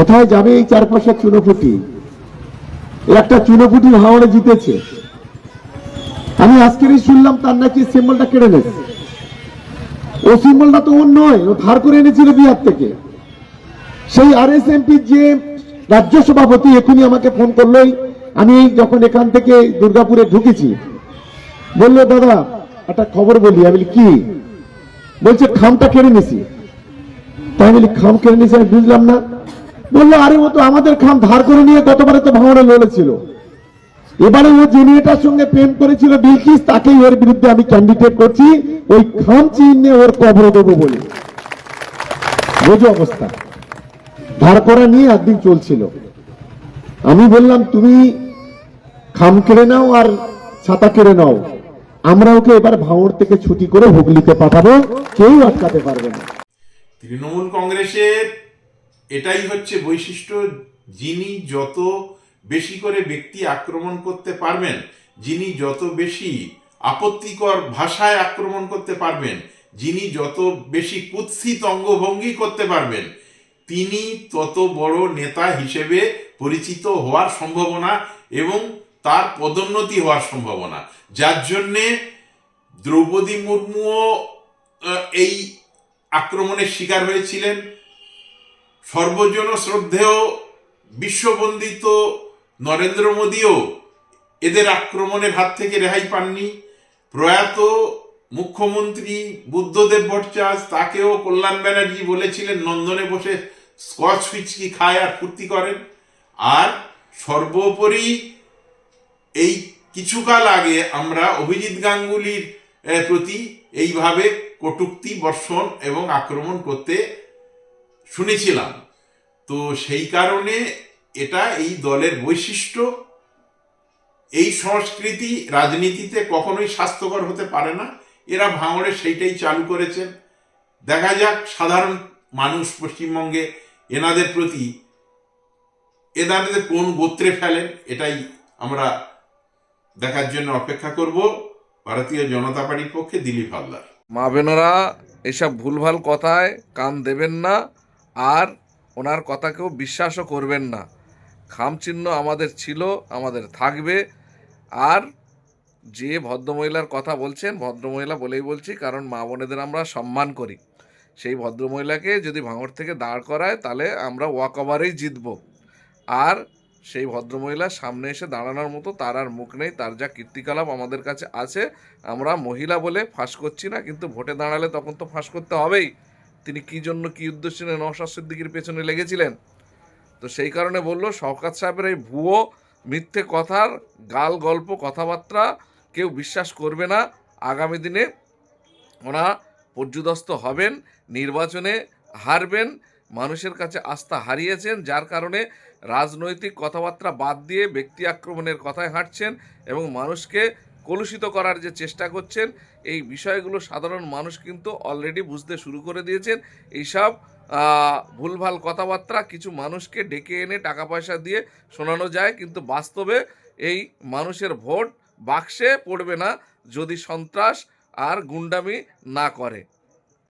কোথায় যাবে এই চারপাশে চুনোপুটি? একটা চুনোপুটি ভাঙড়ে জিতেছে। আমি আজকেরই শুনলাম তার নাকি সিম্বলটা কেড়ে নেছে। ও সিম্বলটা তো ওর নয়, ও ধার করে এনেছিল বিহার থেকে। সেই আরএসএমপি যে রাজ্য সভাপতি এখনই আমাকে ফোন করলোই, আমি যখন এখান থেকে দুর্গাপুরে ঢুকেছি, বললো দাদা একটা খবর বলি। আমি বলি কি? বলছে খামটা কেড়ে নিছি। তাই বলি খাম কেড়ে নিছি, আমি বুঝলাম না। বললো আরে ও তো আমাদের খাম ধার করে নিয়ে গতবারে তো ভাঙড়ে লড়েছিল, এবারে ও যে মেয়েটার সঙ্গে প্রেম করেছিল বিলকিস, তাকেই ওর বিরুদ্ধে আমি ক্যান্ডিডেট করছি, ওই খাম চিহ্নে ওর কবর দেবো বলে। বোঝো অবস্থা। ধার করা নিয়ে একদিন চলছিল। আমি বললাম তুমি খাম কেড়ে নাও আর ছাতা কেড়ে নাও, আমরা ওকে এবার ভাঙড় থেকে ছুটি করে হুগলিতে পাঠাবো, কেউ আটকাতে পারবে না। তৃণমূল কংগ্রেসের এটাই হচ্ছে বৈশিষ্ট্য, যিনি যত বেশি করে ব্যক্তি আক্রমণ করতে পারবেন, যিনি যত বেশি আপত্তিকর ভাষায় আক্রমণ করতে পারবেন, যিনি যত বেশি কুৎসিত অঙ্গভঙ্গি করতে পারবেন, তিনি তত বড় নেতা হিসেবে পরিচিত হওয়ার সম্ভাবনা এবং তার পদোন্নতি হওয়ার সম্ভাবনা। যার জন্যে দ্রৌপদী মুর্মুও এই আক্রমণের শিকার হয়েছিলেন। সর্বজন শ্রদ্ধেয় বিশ্ববন্দিত নরেন্দ্র মোদীও এদের আক্রমণের হাত থেকে রেহাই পাননি। প্রয়াত মুখ্যমন্ত্রী বুদ্ধদেব ভট্টাচার্য, তাকেও কল্যাণ ব্যানার্জি বলেছিলেন নন্দনে বসে স্কচ হুইস্কি খায় আর ফুর্তি করেন। আর সর্বোপরি এই কিছুকাল আগে আমরা অভিজিৎ গাঙ্গুলির প্রতি এইভাবে কটূক্তি বর্ষণ এবং আক্রমণ করতে শুনেছিলাম। তো সেই কারণে এটা এই দলের বৈশিষ্ট্য। এই সংস্কৃতি রাজনীতিতে কখনোই স্বাস্থ্যকর হতে পারে না। এরা ভাঙড়ে সেইটাই চালু করেছেন। দেখা যাক সাধারণ মানুষ পশ্চিমবঙ্গে এনাদের প্রতি এনাদের কোন গোত্রে ফেলেন, এটাই আমরা দেখার জন্য অপেক্ষা করব। ভারতীয় জনতা পার্টির পক্ষে দিলীপ হালদার। মা বোনেরা, এসব ভুলভাল কথায় কান দেবেন না, আর ওনার কথা কেউ বিশ্বাসও করবেন না। খামচিহ্ন আমাদের ছিল, আমাদের থাকবে। আর যে ভদ্রমহিলার কথা বলছেন, ভদ্রমহিলা বলেই বলছি, কারণ মা বোনেদের আমরা সম্মান করি। সেই ভদ্রমহিলাকে যদি ভাঙড় থেকে দাঁড় করায়, তাহলে আমরা ওয়াক ওভারেই জিতব। আর সেই ভদ্রমহিলার সামনে এসে দাঁড়ানোর মতো তার আর মুখ নেই। তার যা কীর্তিকলাপ আমাদের কাছে আছে, আমরা মহিলা বলে ফাঁস করছি না, কিন্তু ভোটে দাঁড়ালে তখন তো ফাঁস করতে হবেই। তিনি কী জন্য, কী উদ্দেশ্যে নওশাদ সিদ্দিকীর পেছনে লেগেছিলেন। তো সেই কারণে বললো, শওকত সাহেবের এই ভুয়ো মিথ্যে কথার গাল গল্প কথাবার্তা কেউ বিশ্বাস করবে না। আগামী দিনে ওনা পর্যুদস্ত হবেন, নির্বাচনে হারবেন। মানুষের কাছে আস্থা হারিয়েছেন, যার কারণে রাজনৈতিক কথাবার্তা বাদ দিয়ে ব্যক্তি আক্রমণের কথায় হাঁটছেন এবং মানুষকে কলুষিত করার যে চেষ্টা করছেন, এই বিষয়গুলো সাধারণ মানুষ কিন্তু অলরেডি বুঝতে শুরু করে দিয়েছেন। এইসব ভুলভাল কথাবার্তা কিছু মানুষকে ডেকে এনে টাকা পয়সা দিয়ে শোনানো যায়, কিন্তু বাস্তবে এই মানুষের ভোট বাক্সে পড়বে না যদি সন্ত্রাস আর গুন্ডামি না করে।